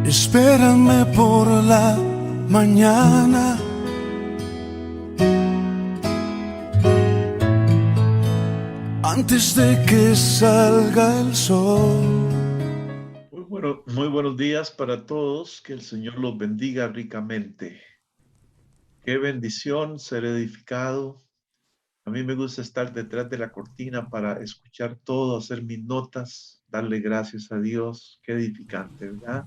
Espérame por la mañana, antes de que salga el sol. Muy buenos días para todos. Que el Señor los bendiga ricamente. Qué bendición ser edificado. A mí me gusta estar detrás de la cortina para escuchar todo, hacer mis notas, darle gracias a Dios. Qué edificante, ¿verdad?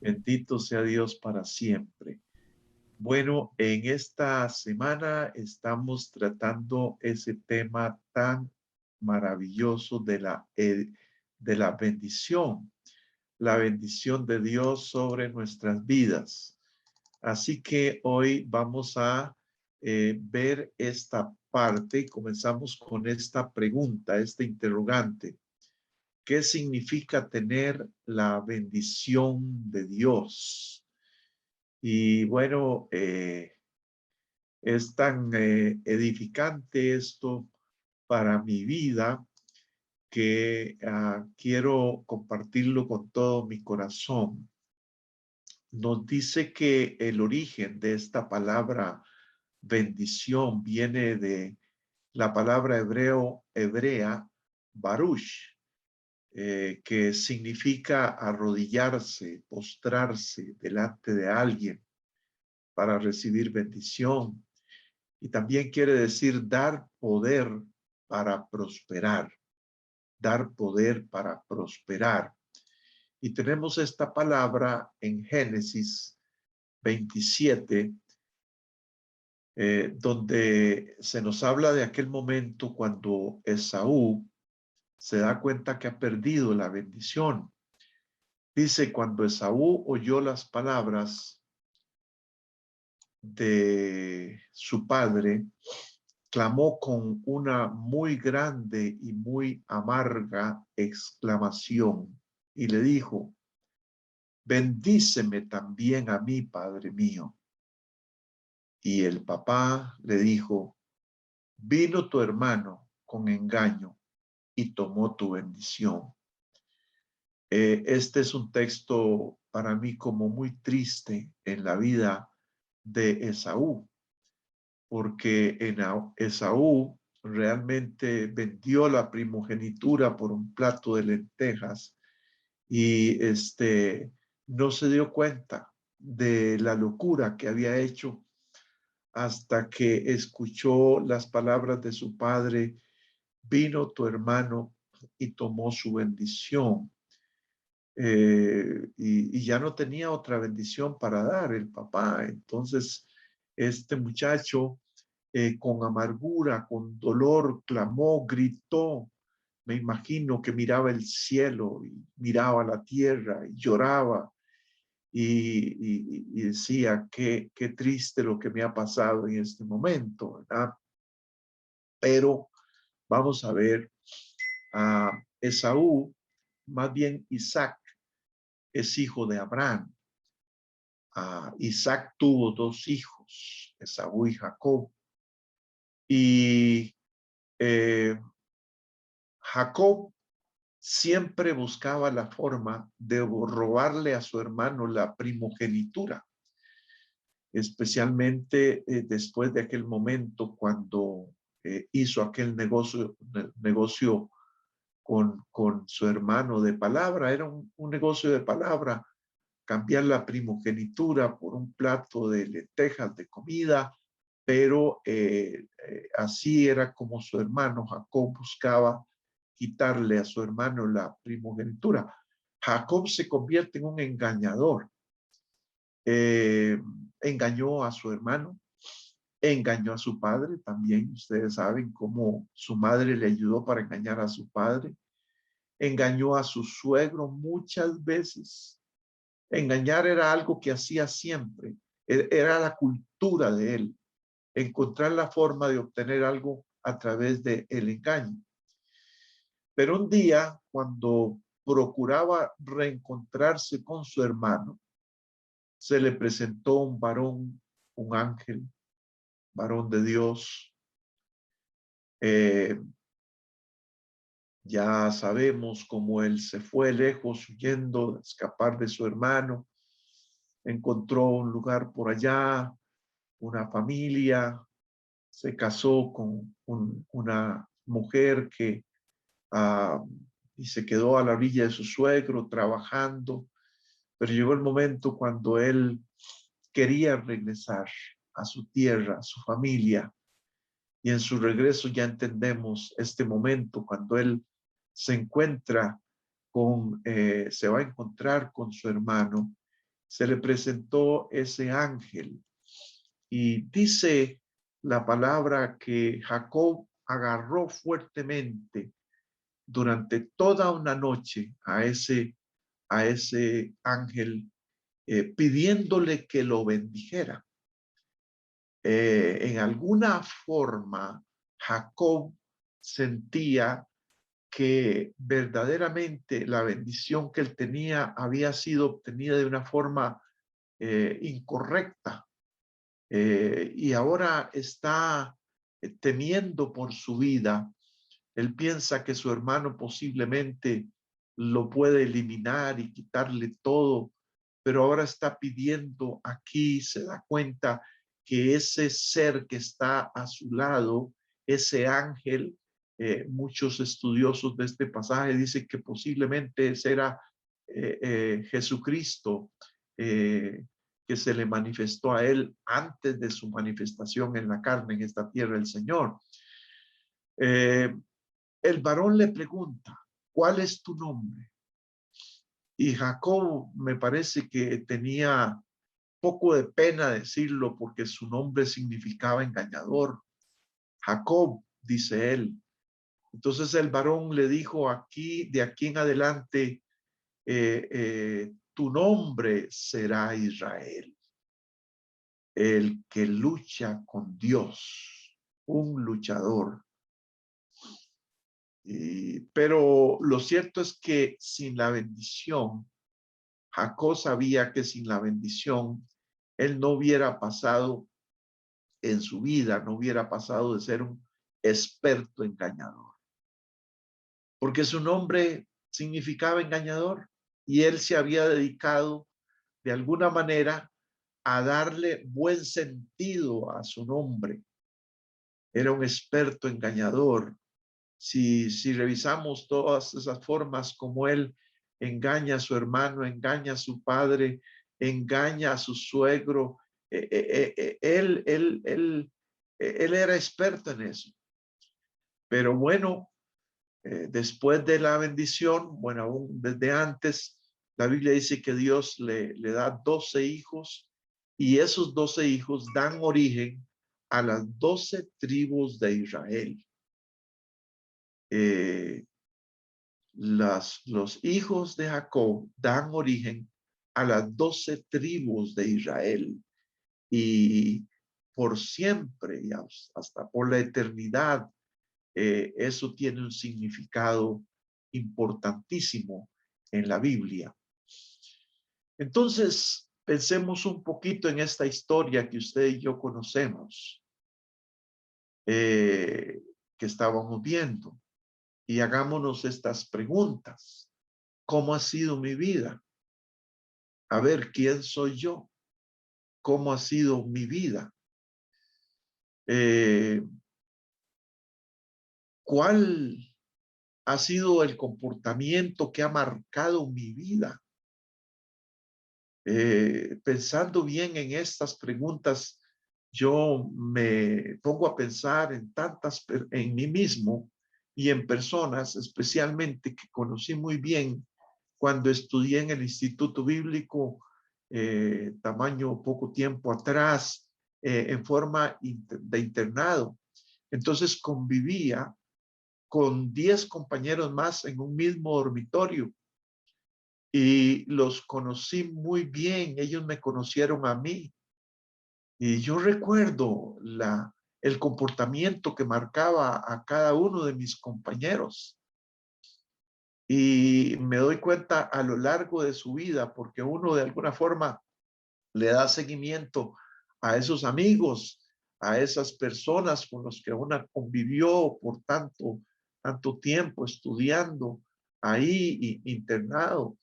Bendito sea Dios para siempre. Bueno, en esta semana estamos tratando ese tema tan maravilloso de la bendición. La bendición de Dios sobre nuestras vidas. Así que hoy vamos a ver esta parte y comenzamos con esta pregunta, este interrogante. ¿Qué significa tener la bendición de Dios? Y bueno, es tan edificante esto para mi vida que quiero compartirlo con todo mi corazón. Nos dice que el origen de esta palabra bendición viene de la palabra hebrea baruch, que significa arrodillarse, postrarse delante de alguien para recibir bendición. Y también quiere decir dar poder para prosperar, dar poder para prosperar. Y tenemos esta palabra en Génesis 27, donde se nos habla de aquel momento cuando Esaú se da cuenta que ha perdido la bendición. Dice, cuando Esaú oyó las palabras de su padre, clamó con una muy grande y muy amarga exclamación y le dijo, bendíceme también a mí, Padre mío. Y el papá le dijo, vino tu hermano con engaño y tomó tu bendición. Este es un texto para mí como muy triste en la vida de Esaú, porque Esaú realmente vendió la primogenitura por un plato de lentejas y no se dio cuenta de la locura que había hecho hasta que escuchó las palabras de su padre, vino tu hermano y tomó su bendición. Y ya no tenía otra bendición para dar el papá. Entonces, este muchacho, con amargura, con dolor, clamó, gritó. Me imagino que miraba el cielo y miraba la tierra y lloraba y decía, qué triste lo que me ha pasado en este momento, ¿verdad? Pero vamos a ver a Esaú, más bien Isaac es hijo de Abraham. Isaac tuvo dos hijos, Esaú y Jacob. Y eh, Jacob siempre buscaba la forma de robarle a su hermano la primogenitura, especialmente después de aquel momento cuando hizo aquel negocio con su hermano de palabra. Era un negocio de palabra, cambiar la primogenitura por un plato de lentejas de comida, pero así era como su hermano Jacob buscaba quitarle a su hermano la primogenitura. Jacob se convierte en un engañador. Eh, Engañó a su hermano, engañó a su padre, también ustedes saben cómo su madre le ayudó para engañar a su padre, engañó a su suegro muchas veces. Engañar era algo que hacía siempre, era la cultura de él, encontrar la forma de obtener algo a través del engaño. Pero un día, cuando procuraba reencontrarse con su hermano, se le presentó un varón, un ángel, varón de Dios, eh, Ya sabemos cómo él se fue lejos huyendo, de escapar de su hermano. Encontró un lugar por allá, una familia, se casó con una mujer que ah, y se quedó a la orilla de su suegro trabajando, pero llegó el momento cuando él quería regresar a su tierra, a su familia, y en su regreso ya entendemos este momento cuando él se encuentra se va a encontrar con su hermano, se le presentó ese ángel y dice la palabra que Jacob agarró fuertemente durante toda una noche a ese ángel, pidiéndole que lo bendijera. En alguna forma, Jacob sentía que verdaderamente la bendición que él tenía había sido obtenida de una forma incorrecta, y ahora está temiendo por su vida. Él piensa que su hermano posiblemente lo puede eliminar y quitarle todo, pero ahora está pidiendo aquí, se da cuenta que ese ser que está a su lado, ese ángel, muchos estudiosos de este pasaje dicen que posiblemente será Jesucristo, que se le manifestó a él antes de su manifestación en la carne en esta tierra del Señor. Eh, el varón le pregunta, ¿cuál es tu nombre? Y Jacob me parece que tenía poco de pena decirlo porque su nombre significaba engañador. Jacob, dice él. Entonces el varón le dijo, de aquí en adelante, tu nombre será Israel, el que lucha con Dios, un luchador. Pero lo cierto es que sin la bendición, Jacob sabía que sin la bendición, él no hubiera pasado en su vida, no hubiera pasado de ser un experto engañador, porque su nombre significaba engañador y él se había dedicado de alguna manera a darle buen sentido a su nombre. Era un experto engañador. Si revisamos todas esas formas como él engaña a su hermano, engaña a su padre, engaña a su suegro, él era experto en eso. Pero bueno, después de la bendición, bueno, aún desde antes, la Biblia dice que Dios le da 12 hijos y esos 12 hijos dan origen a las 12 tribus de Israel. Eh, los hijos de Jacob dan origen a las 12 tribus de Israel y por siempre y hasta por la eternidad, eso tiene un significado importantísimo en la Biblia. Entonces, pensemos un poquito en esta historia que usted y yo conocemos, que estábamos viendo, y hagámonos estas preguntas. ¿Cómo ha sido mi vida? A ver, ¿quién soy yo? ¿Cómo ha sido mi vida? ¿Cuál ha sido el comportamiento que ha marcado mi vida? Pensando bien en estas preguntas, yo me pongo a pensar en mí mismo y en personas, especialmente que conocí muy bien cuando estudié en el Instituto Bíblico, tamaño poco tiempo atrás, en forma de internado. Entonces convivía con 10 compañeros más en un mismo dormitorio y los conocí muy bien. Ellos me conocieron a mí y yo recuerdo el comportamiento que marcaba a cada uno de mis compañeros. Y me doy cuenta a lo largo de su vida, porque uno de alguna forma le da seguimiento a esos amigos, a esas personas con los que uno convivió por tanto tanto tiempo estudiando ahí, internado.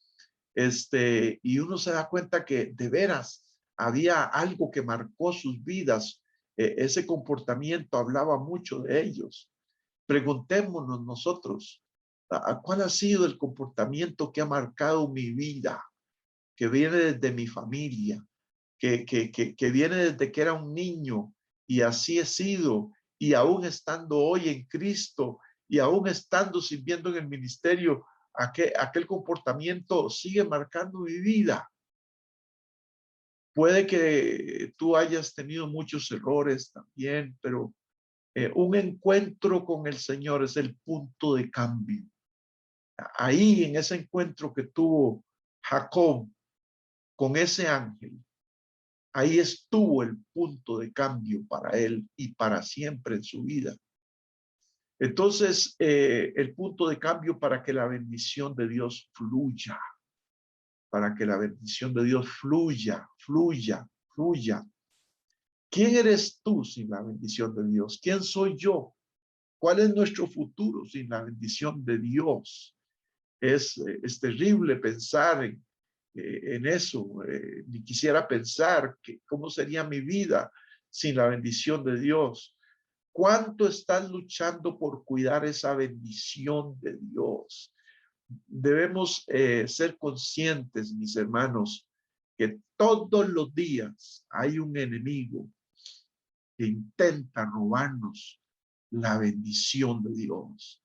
Y uno se da cuenta que de veras había algo que marcó sus vidas. Ese comportamiento hablaba mucho de ellos. Preguntémonos nosotros, ¿cuál ha sido el comportamiento que ha marcado mi vida? Que viene desde mi familia, que viene desde que era un niño y así he sido, y aún estando hoy en Cristo y aún estando sirviendo en el ministerio, aquel comportamiento sigue marcando mi vida. Puede que tú hayas tenido muchos errores también, pero un encuentro con el Señor es el punto de cambio. Ahí, en ese encuentro que tuvo Jacob con ese ángel, ahí estuvo el punto de cambio para él y para siempre en su vida. Entonces, el punto de cambio para que la bendición de Dios fluya, para que la bendición de Dios fluya, fluya, fluya. ¿Quién eres tú sin la bendición de Dios? ¿Quién soy yo? ¿Cuál es nuestro futuro sin la bendición de Dios? Es terrible pensar en eso. Ni quisiera pensar cómo sería mi vida sin la bendición de Dios. ¿Cuánto estás luchando por cuidar esa bendición de Dios? Debemos ser conscientes, mis hermanos, que todos los días hay un enemigo que intenta robarnos la bendición de Dios.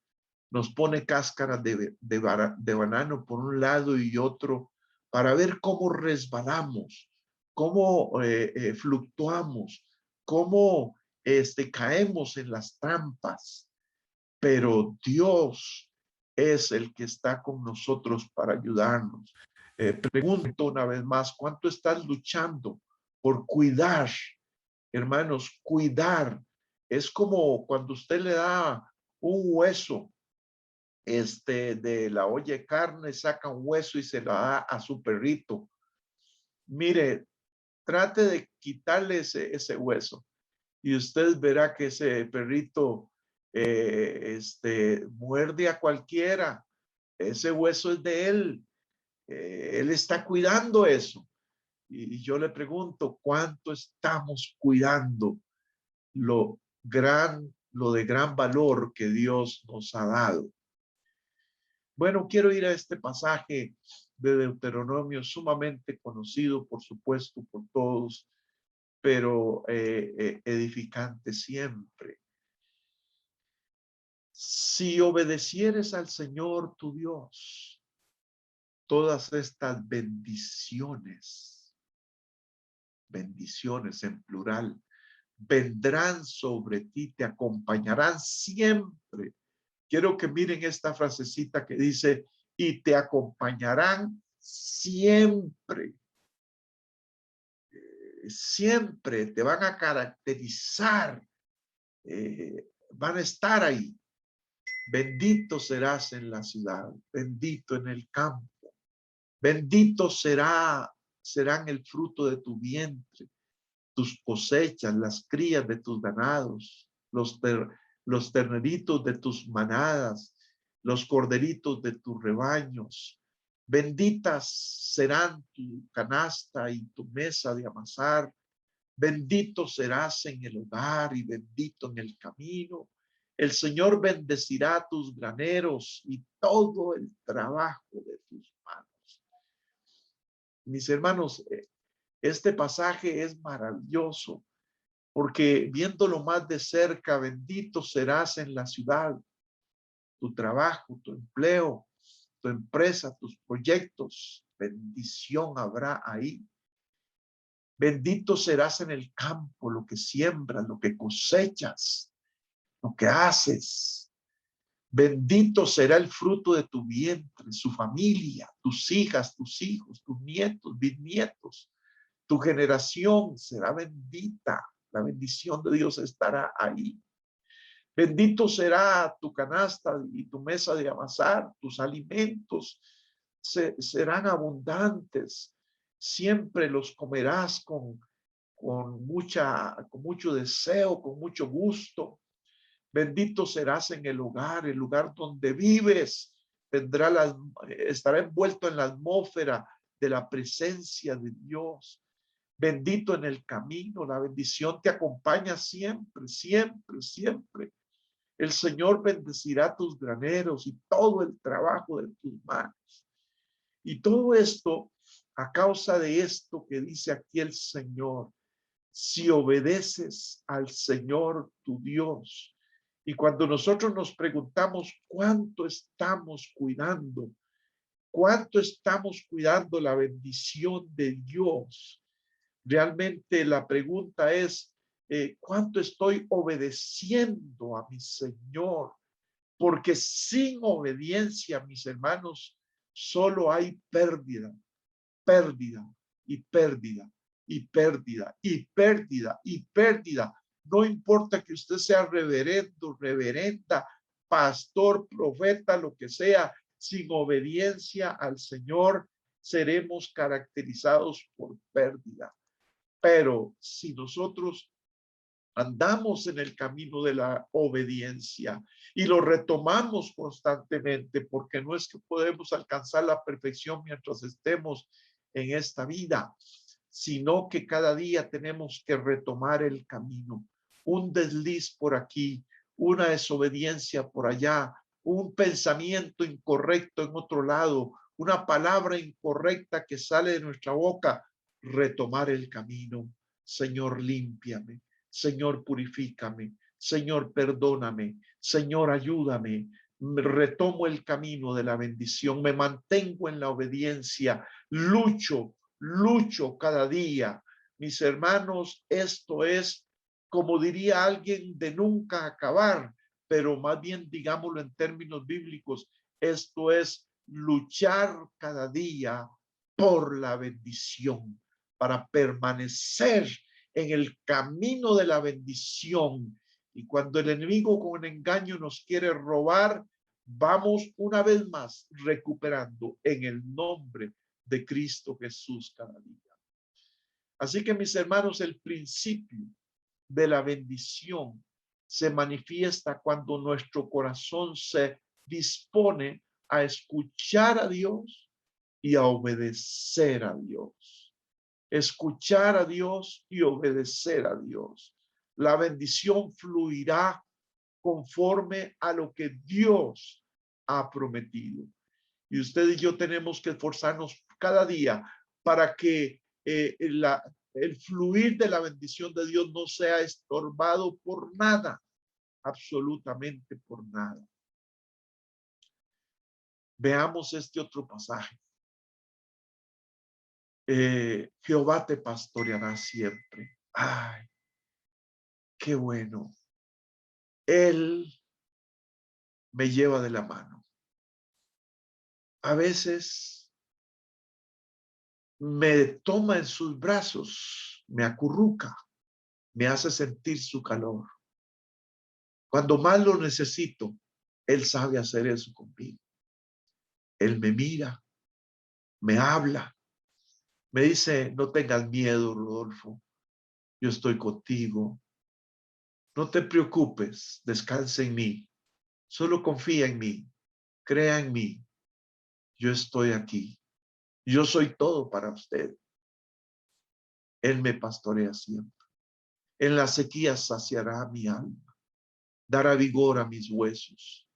Nos pone cáscaras de banano por un lado y otro para ver cómo resbalamos, cómo fluctuamos, cómo caemos en las trampas. Pero Dios es el que está con nosotros para ayudarnos. Pregunto una vez más, ¿cuánto estás luchando por cuidar? Hermanos, cuidar es como cuando usted le da un hueso de la olla de carne, saca un hueso y se lo da a su perrito. Mire, trate de quitarle ese hueso y usted verá que ese perrito muerde a cualquiera. Ese hueso es de él. Él está cuidando eso. Y yo le pregunto, ¿cuánto estamos cuidando lo de gran valor que Dios nos ha dado? Bueno, quiero ir a este pasaje de Deuteronomio, sumamente conocido, por supuesto, por todos, pero edificante siempre. Si obedecieres al Señor tu Dios, todas estas bendiciones en plural, vendrán sobre ti, te acompañarán siempre. Quiero que miren esta frasecita que dice, y te acompañarán siempre. Siempre te van a caracterizar, van a estar ahí. Bendito serás en la ciudad, bendito en el campo, bendito serán el fruto de tu vientre, tus cosechas, las crías de tus ganados, los terneritos de tus manadas, los corderitos de tus rebaños. Benditas serán tu canasta y tu mesa de amasar. Bendito serás en el hogar y bendito en el camino. El Señor bendecirá tus graneros y todo el trabajo de tus manos. Mis hermanos, este pasaje es maravilloso porque viéndolo más de cerca, bendito serás en la ciudad, tu trabajo, tu empleo, tu empresa, tus proyectos, bendición habrá ahí. Bendito serás en el campo, lo que siembras, lo que cosechas, lo que haces. Bendito será el fruto de tu vientre, su familia, tus hijas, tus hijos, tus nietos, bisnietos. Tu generación será bendita. La bendición de Dios estará ahí. Bendito será tu canasta y tu mesa de amasar. Tus alimentos serán abundantes. Siempre los comerás con mucho deseo, con mucho gusto. Bendito serás en el lugar donde vives. Estará envuelto en la atmósfera de la presencia de Dios. Bendito en el camino, la bendición te acompaña siempre, siempre, siempre. El Señor bendecirá tus graneros y todo el trabajo de tus manos. Y todo esto a causa de esto que dice aquí el Señor. Si obedeces al Señor tu Dios. Y cuando nosotros nos preguntamos cuánto estamos cuidando la bendición de Dios, realmente la pregunta es, ¿cuánto estoy obedeciendo a mi Señor? Porque sin obediencia, mis hermanos, solo hay pérdida, pérdida y pérdida y pérdida y pérdida y pérdida. No importa que usted sea reverendo, reverenda, pastor, profeta, lo que sea, sin obediencia al Señor, seremos caracterizados por pérdida. Pero si nosotros andamos en el camino de la obediencia y lo retomamos constantemente, porque no es que podemos alcanzar la perfección mientras estemos en esta vida, sino que cada día tenemos que retomar el camino. Un desliz por aquí, una desobediencia por allá, un pensamiento incorrecto en otro lado, una palabra incorrecta que sale de nuestra boca, retomar el camino. Señor, límpiame. Señor, purifícame. Señor, perdóname. Señor, ayúdame. Retomo el camino de la bendición. Me mantengo en la obediencia. Lucho cada día. Mis hermanos, esto es, como diría alguien, de nunca acabar, pero más bien digámoslo en términos bíblicos, esto es luchar cada día por la bendición, para permanecer en el camino de la bendición. Y cuando el enemigo con engaño nos quiere robar, vamos una vez más recuperando en el nombre de Cristo Jesús cada día. Así que mis hermanos, el principio de la bendición se manifiesta cuando nuestro corazón se dispone a escuchar a Dios y a obedecer a Dios. Escuchar a Dios y obedecer a Dios. La bendición fluirá conforme a lo que Dios ha prometido. Y usted y yo tenemos que esforzarnos cada día para que el fluir de la bendición de Dios no sea estorbado por nada, absolutamente por nada. Veamos este otro pasaje. Jehová te pastoreará siempre. Ay, qué bueno. Él me lleva de la mano. A veces me toma en sus brazos, me acurruca, me hace sentir su calor. Cuando más lo necesito, Él sabe hacer eso conmigo. Él me mira, me habla, me dice, no tengas miedo, Rodolfo, yo estoy contigo. No te preocupes, descansa en mí, solo confía en mí, crea en mí, yo estoy aquí, yo soy todo para usted. Él me pastorea siempre. En la sequía saciará mi alma, dará vigor a mis huesos.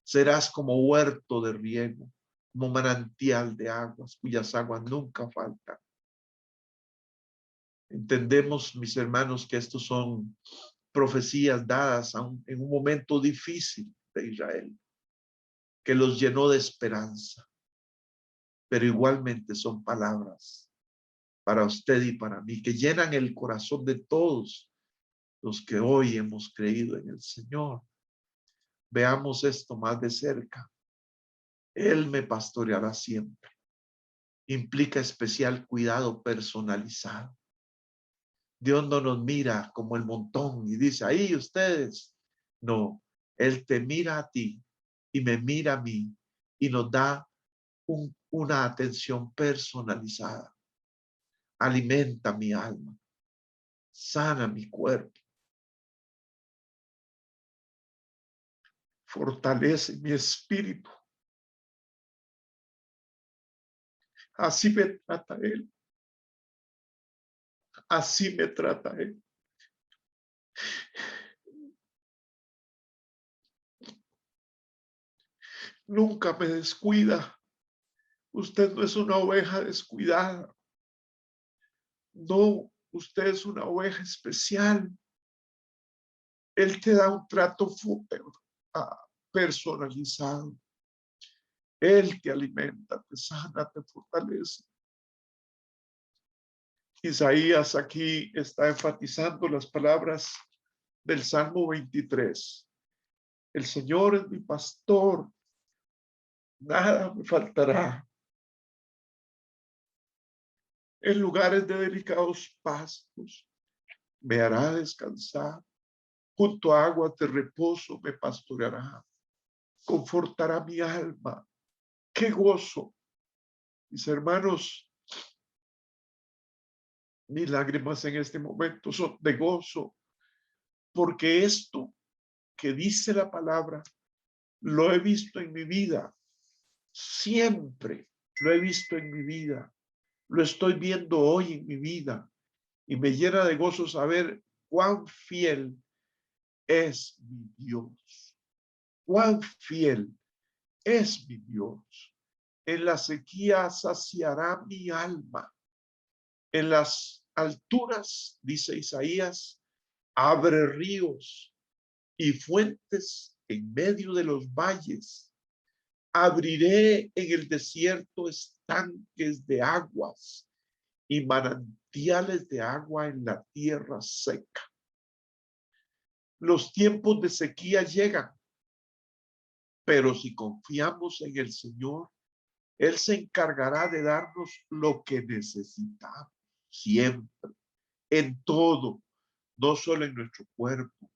Serás como huerto de riego, como manantial de aguas, cuyas aguas nunca faltan. Entendemos, mis hermanos, que estos son profecías dadas en un momento difícil de Israel, que los llenó de esperanza, pero igualmente son palabras para usted y para mí, que llenan el corazón de todos los que hoy hemos creído en el Señor. Veamos esto más de cerca. Él me pastoreará siempre. Implica especial cuidado personalizado. Dios no nos mira como el montón y dice, ahí ustedes. No, Él te mira a ti y me mira a mí y nos da una atención personalizada. Alimenta mi alma, sana mi cuerpo. Fortalece mi espíritu. Así me trata Él. Así me trata Él. Nunca me descuida. Usted no es una oveja descuidada. No, usted es una oveja especial. Él te da un trato personalizado. Él te alimenta, te sana, te fortalece. Isaías aquí está enfatizando las palabras del Salmo 23. El Señor es mi pastor, nada me faltará. En lugares de delicados pastos me hará descansar. Junto a aguas de reposo me pastoreará. Confortará mi alma. ¡Qué gozo! Mis hermanos, mis lágrimas en este momento son de gozo, porque esto que dice la palabra lo he visto en mi vida. Siempre lo he visto en mi vida. Lo estoy viendo hoy en mi vida y me llena de gozo saber cuán fiel es mi Dios. Cuán fiel es mi Dios. En la sequía saciará mi alma. En las alturas, dice Isaías, abre ríos y fuentes en medio de los valles. Abriré en el desierto estanques de aguas y manantiales de agua en la tierra seca. Los tiempos de sequía llegan, pero si confiamos en el Señor, Él se encargará de darnos lo que necesitamos siempre, en todo, no solo en nuestro cuerpo,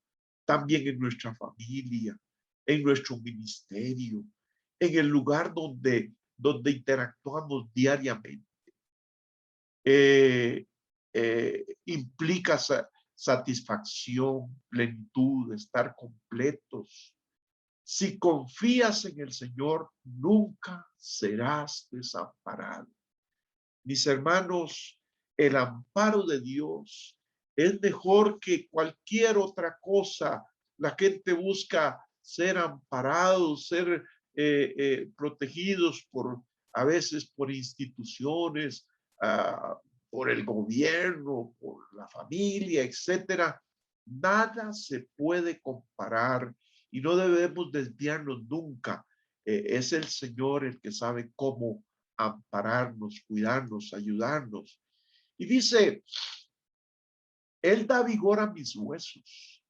también en nuestra familia, en nuestro ministerio, en el lugar donde interactuamos diariamente. Implica satisfacción, plenitud, estar completos. Si confías en el Señor, nunca serás desamparado. Mis hermanos, el amparo de Dios es mejor que cualquier otra cosa. La gente busca ser amparados, ser protegidos a veces por instituciones, por el gobierno, por la familia, etcétera. Nada se puede comparar y no debemos desviarnos nunca. Es el Señor el que sabe cómo ampararnos, cuidarnos, ayudarnos. Y dice, Él da vigor a mis huesos.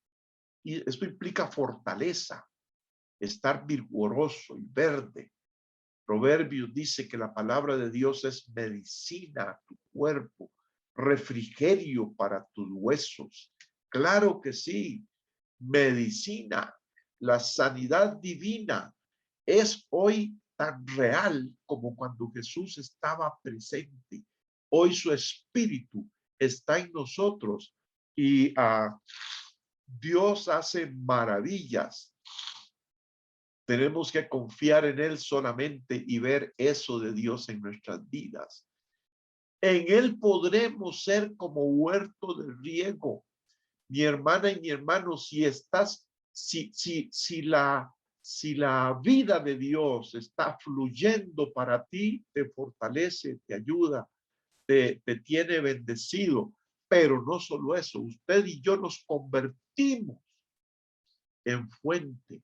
Y esto implica fortaleza, estar vigoroso y verde. Proverbios dice que la palabra de Dios es medicina a tu cuerpo, refrigerio para tus huesos. Claro que sí, medicina, la sanidad divina es hoy tan real como cuando Jesús estaba presente. Hoy su espíritu está en nosotros y Dios hace maravillas. Tenemos que confiar en Él solamente y ver eso de Dios en nuestras vidas. En Él podremos ser como huerto de riego. Mi hermana y mi hermano, si la vida de Dios está fluyendo para ti, te fortalece, te ayuda, te tiene bendecido. Pero no solo eso, usted y yo nos convertimos en fuente,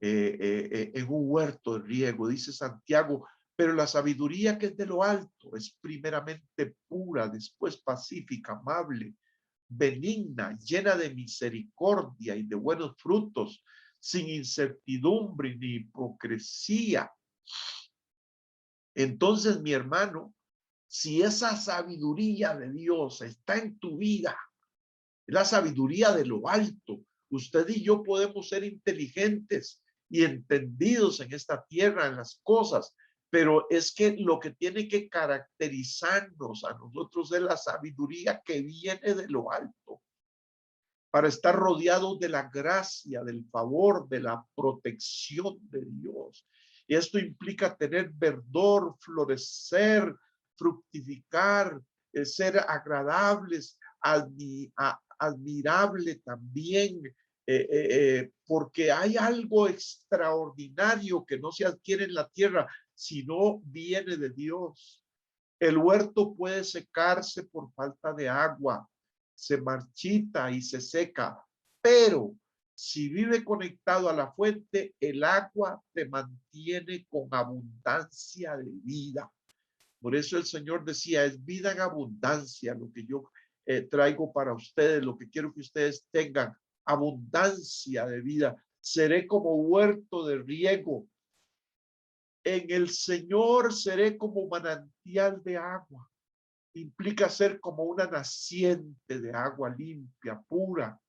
en un huerto de riego, dice Santiago. Pero la sabiduría que es de lo alto es primeramente pura, después pacífica, amable, benigna, llena de misericordia y de buenos frutos, sin incertidumbre ni hipocresía. Entonces, mi hermano, si esa sabiduría de Dios está en tu vida, la sabiduría de lo alto, usted y yo podemos ser inteligentes y entendidos en esta tierra, en las cosas, pero es que lo que tiene que caracterizarnos a nosotros es la sabiduría que viene de lo alto. para estar rodeados de la gracia, del favor, de la protección de Dios. Y esto implica tener verdor, florecer, fructificar, ser agradables, admirable también, porque hay algo extraordinario que no se adquiere en la tierra, sino viene de Dios. El huerto puede secarse por falta de agua, se marchita y se seca, pero si vive conectado a la fuente, el agua te mantiene con abundancia de vida. Por eso el Señor decía, es vida en abundancia lo que yo traigo para ustedes, lo que quiero que ustedes tengan, abundancia de vida. Seré como huerto de riego. En el Señor seré como manantial de agua. Implica ser como una naciente de agua limpia, pura,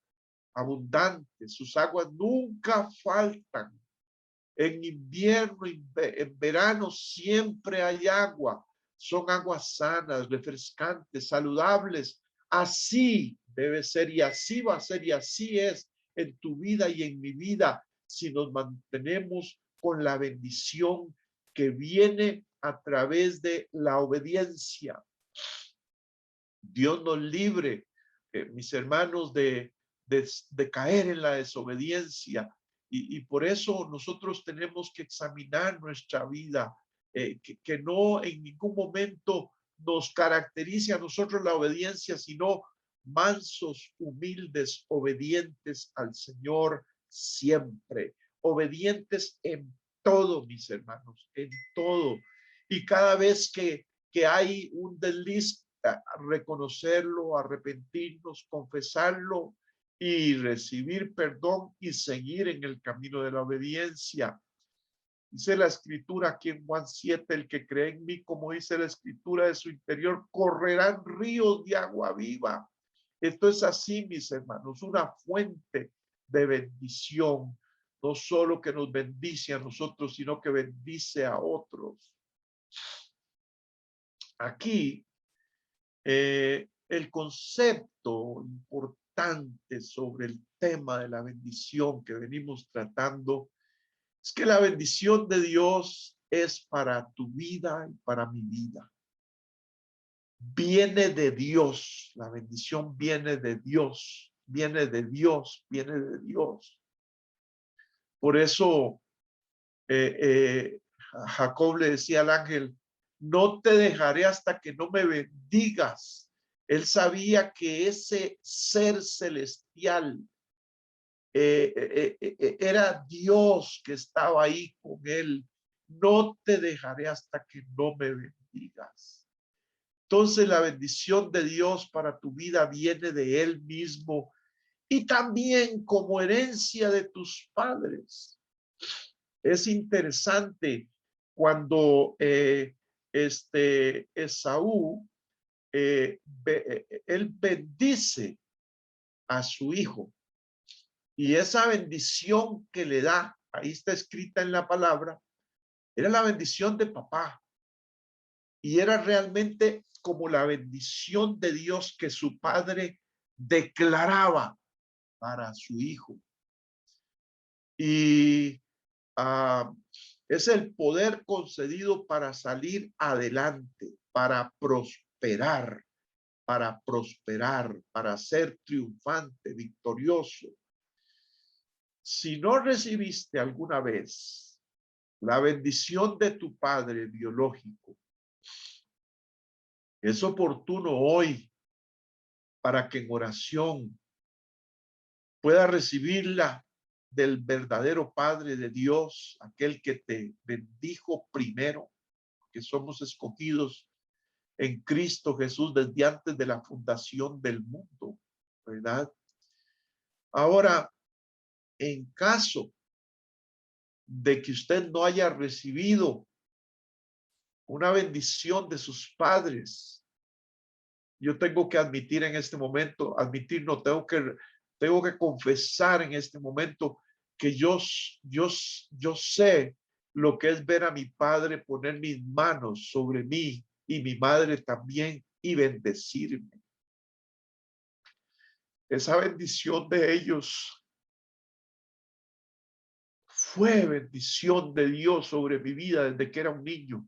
abundante. Sus aguas nunca faltan. En invierno, en verano siempre hay agua. Son aguas sanas, refrescantes, saludables. Así debe ser y así va a ser y así es en tu vida y en mi vida si nos mantenemos con la bendición que viene a través de la obediencia. Dios nos libre, mis hermanos, de caer en la desobediencia. Y por eso nosotros tenemos que examinar nuestra vida, que no en ningún momento nos caracterice a nosotros la obediencia, sino mansos, humildes, obedientes al Señor siempre, obedientes en todo, mis hermanos, en todo. Y cada vez que hay un desliz, a reconocerlo, arrepentirnos, confesarlo y recibir perdón y seguir en el camino de la obediencia. Dice la escritura aquí en Juan 7, el que cree en mí, como dice la escritura, de su interior correrán ríos de agua viva. Esto es así, mis hermanos, una fuente de bendición, no solo que nos bendice a nosotros, sino que bendice a otros. Aquí el concepto importante sobre el tema de la bendición que venimos tratando es que la bendición de Dios es para tu vida y para mi vida. Viene de Dios, la bendición viene de Dios, viene de Dios, viene de Dios. Por eso Jacob le decía al ángel, no te dejaré hasta que no me bendigas. Él sabía que ese ser celestial era Dios que estaba ahí con él. No te dejaré hasta que no me bendigas. Entonces la bendición de Dios para tu vida viene de Él mismo y también como herencia de tus padres. Es interesante cuando Esaú, él bendice a su hijo y esa bendición que le da, ahí está escrita en la palabra, era la bendición de papá y era realmente como la bendición de Dios que su padre declaraba para su hijo. Y es el poder concedido para salir adelante, para prosperar, para ser triunfante, victorioso. Si no recibiste alguna vez la bendición de tu padre biológico, es oportuno hoy para que en oración pueda recibirla del verdadero Padre de Dios, aquel que te bendijo primero, que somos escogidos en Cristo Jesús desde antes de la fundación del mundo, ¿verdad? Ahora, en caso de que usted no haya recibido una bendición de sus padres, yo tengo que admitir en este momento, no, tengo que confesar en este momento que yo sé lo que es ver a mi padre poner mis manos sobre mí y mi madre también y bendecirme. Esa bendición de ellos fue bendición de Dios sobre mi vida desde que era un niño.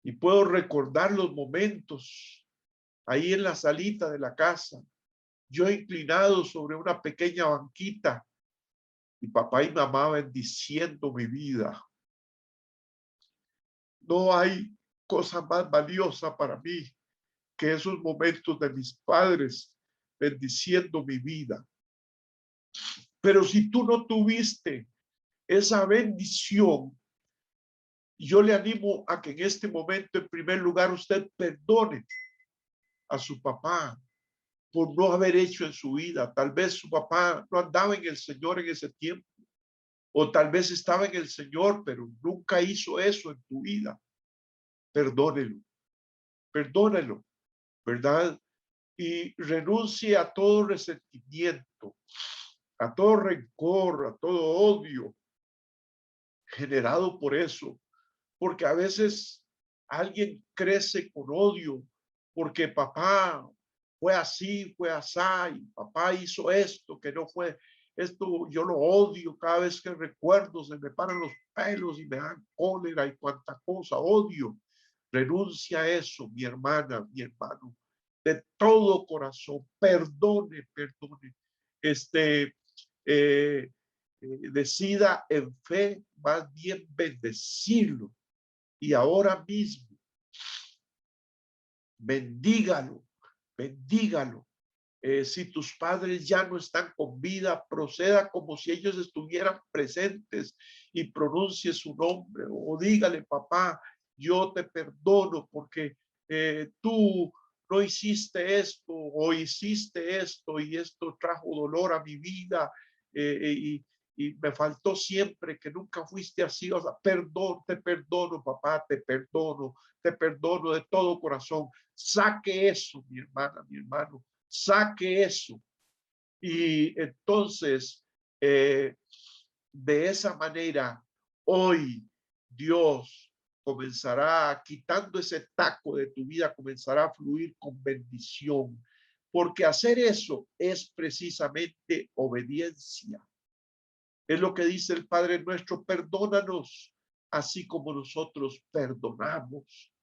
Y puedo recordar los momentos ahí en la salita de la casa, yo inclinado sobre una pequeña banquita y papá y mamá bendiciendo mi vida. No hay cosa más valiosa para mí que esos momentos de mis padres bendiciendo mi vida. Pero si tú no tuviste esa bendición, yo le animo a que en este momento, en primer lugar, usted perdone a su papá por no haber hecho en su vida. Tal vez su papá no andaba en el Señor en ese tiempo, o tal vez estaba en el Señor, pero nunca hizo eso en tu vida. Perdónelo, perdónelo, ¿verdad? Y renuncie a todo resentimiento, a todo rencor, a todo odio generado por eso, porque a veces alguien crece con odio porque papá fue así, y papá hizo esto, que no fue esto, yo lo odio cada vez que recuerdo, se me paran los pelos y me dan cólera y cuanta cosa, odio. Renuncia a eso, mi hermana, mi hermano, de todo corazón, perdone, perdone. Este, eh, decida en fe, más bien bendecirlo. Y ahora mismo, bendígalo, bendígalo. Si tus padres ya no están con vida, proceda como si ellos estuvieran presentes y pronuncie su nombre o dígale, papá, yo te perdono porque tú no hiciste esto o hiciste esto y esto trajo dolor a mi vida y me faltó siempre que nunca fuiste así. O sea, perdón, te perdono, papá, te perdono de todo corazón. Saque eso, mi hermana, mi hermano, saque eso. Y entonces, de esa manera, hoy Dios comenzará quitando ese taco de tu vida, comenzará a fluir con bendición, porque hacer eso es precisamente obediencia. Es lo que dice el Padre nuestro, perdónanos, así como nosotros perdonamos.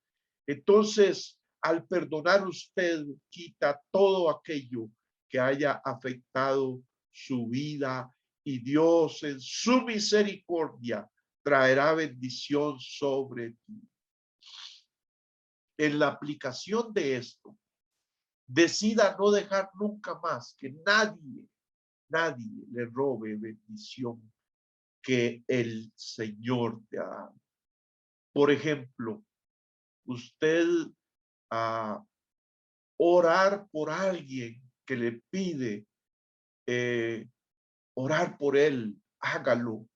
Entonces, al perdonar usted, quita todo aquello que haya afectado su vida y Dios en su misericordia traerá bendición sobre ti. En la aplicación de esto, decida no dejar nunca más que nadie le robe bendición que el Señor te ha dado. Por ejemplo, usted a orar por alguien que le pide orar por él, hágalo,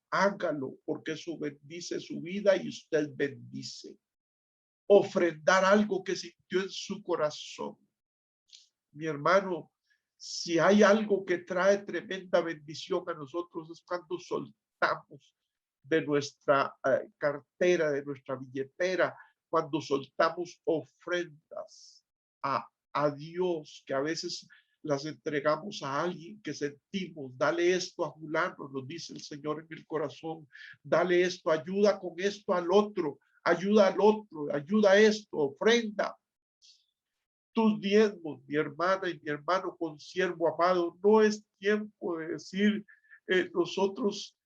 porque eso bendice su vida y usted bendice. Ofrendar algo que sintió en su corazón. Mi hermano, si hay algo que trae tremenda bendición a nosotros es cuando soltamos de nuestra cartera, de nuestra billetera, cuando soltamos ofrendas a Dios, que a veces las entregamos a alguien que sentimos, dale esto a fulano, nos dice el Señor en el corazón, dale esto, ayuda con esto al otro, ayuda a esto, ofrenda tus diezmos, mi hermana y mi hermano consiervo amado. No es tiempo de decir nosotros,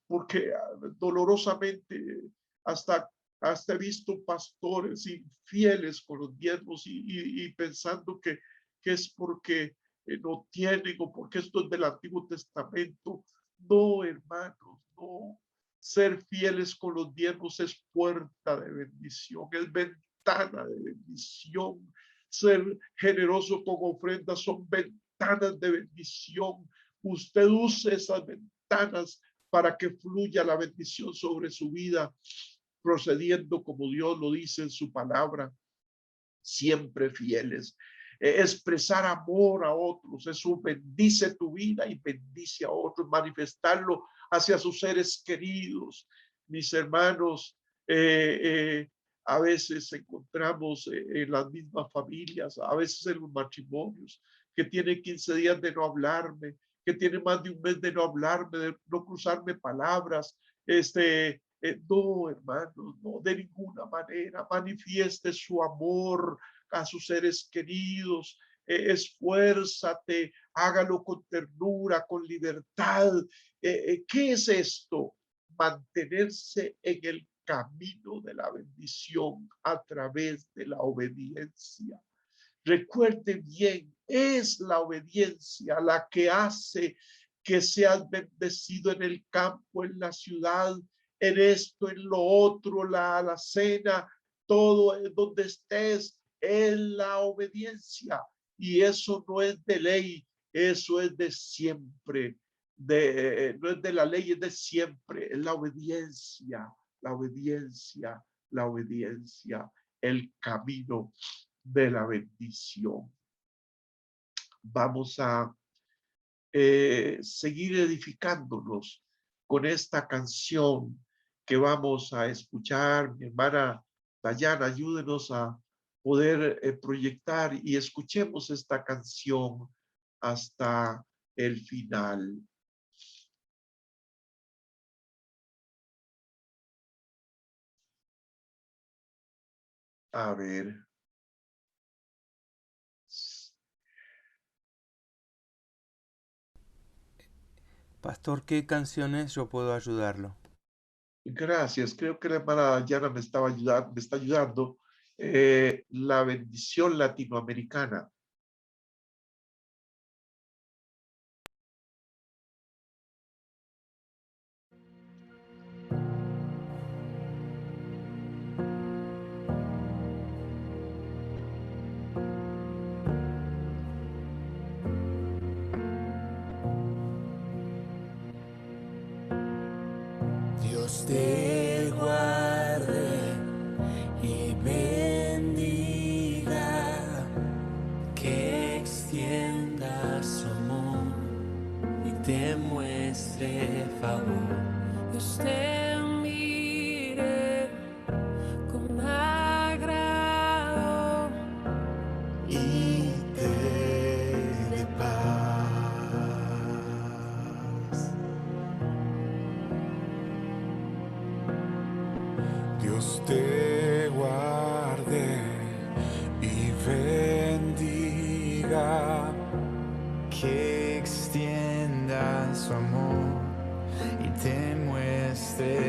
porque dolorosamente hasta, hasta he visto pastores infieles con los diezmos y pensando que es porque no tienen o porque esto es del Antiguo Testamento. No, hermanos, no. Ser fieles con los diezmos es puerta de bendición, es ventana de bendición. Ser generoso con ofrendas son ventanas de bendición. Usted use esas ventanas para que fluya la bendición sobre su vida, procediendo como Dios lo dice en su palabra, siempre fieles. Expresar amor a otros, eso bendice tu vida y bendice a otros, manifestarlo hacia sus seres queridos. Mis hermanos, a veces encontramos en las mismas familias, a veces en los matrimonios, que tiene 15 días de no hablarme, que tiene más de un mes de no hablarme, de no cruzarme palabras. No, hermanos, no, de ninguna manera. Manifieste su amor a sus seres queridos. Esfuérzate, hágalo con ternura, con libertad. ¿Qué es esto? Mantenerse en el camino de la bendición a través de la obediencia. Recuerde bien, es la obediencia la que hace que seas bendecido en el campo, en la ciudad, en esto, en lo otro, la alacena, todo donde estés, es la obediencia. Y eso no es de ley, eso es de siempre. No es de la ley, es de siempre. Es la obediencia, la obediencia, la obediencia, el camino de la bendición. Vamos a seguir edificándonos con esta canción que vamos a escuchar. Mi hermana Dayana, ayúdenos a poder proyectar y escuchemos esta canción hasta el final. A ver. Pastor, ¿qué canciones yo puedo ayudarlo? Gracias. Creo que la hermana Dayana me está ayudando. La bendición latinoamericana. Dios te guarde y bendiga, que extienda su amor y te muestre favor. Dios te mire con agrado y te dé paz. Dios te guarde y bendiga, que extienda su amor y te muestre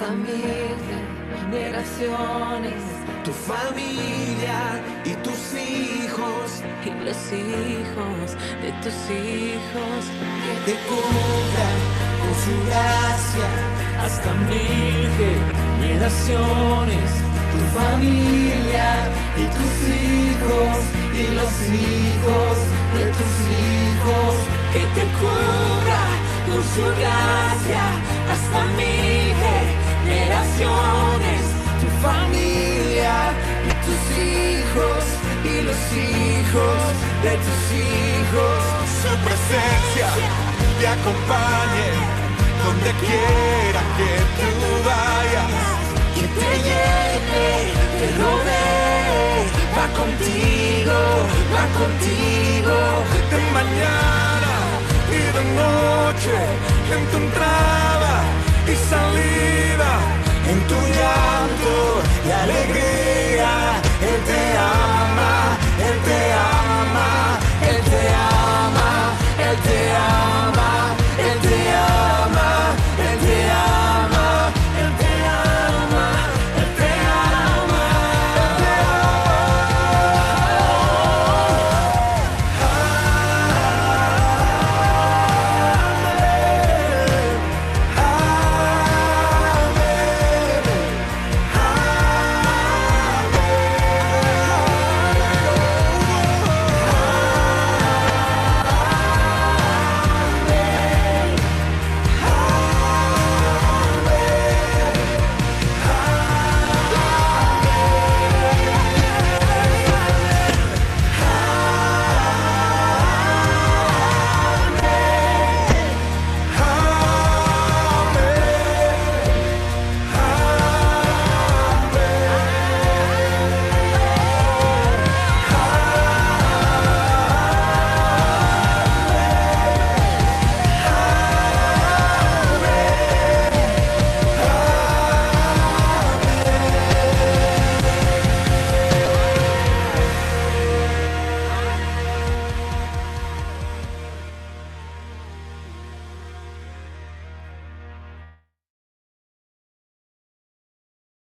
hasta 1000 generaciones, tu familia y tus hijos y los hijos de tus hijos, que te cubran con su gracia hasta 1000 generaciones, tu familia y tus hijos y los hijos de tus hijos, que te cubra con su gracia hasta 1000 generaciones, tu familia y tus hijos y los hijos de tus hijos. Su presencia te acompañe donde quiera que tú vayas, Que te llene, te rodee, va contigo, de mañana y de noche, en tu entrada y salida, en tu llanto y alegría. Él te ama, Él te ama, Él te ama, Él te ama, Él te ama, Él te ama, Él te ama, Él te ama, Él te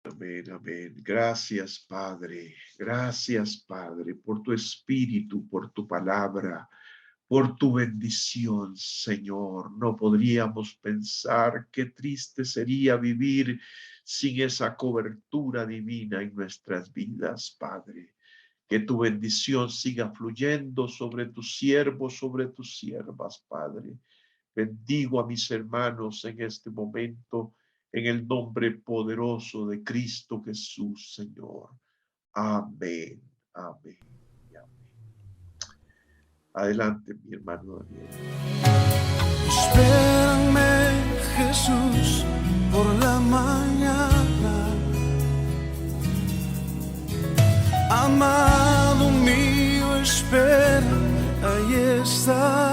Amén, amén. Gracias, Padre. Gracias, Padre, por tu espíritu, por tu palabra, por tu bendición, Señor. No podríamos pensar qué triste sería vivir sin esa cobertura divina en nuestras vidas, Padre. Que tu bendición siga fluyendo sobre tus siervos, sobre tus siervas, Padre. Bendigo a mis hermanos en este momento, en el nombre poderoso de Cristo Jesús, Señor. Amén, amén y amén. Adelante, mi hermano Daniel. Espérame, Jesús, por la mañana. Amado mío, espera, ahí está.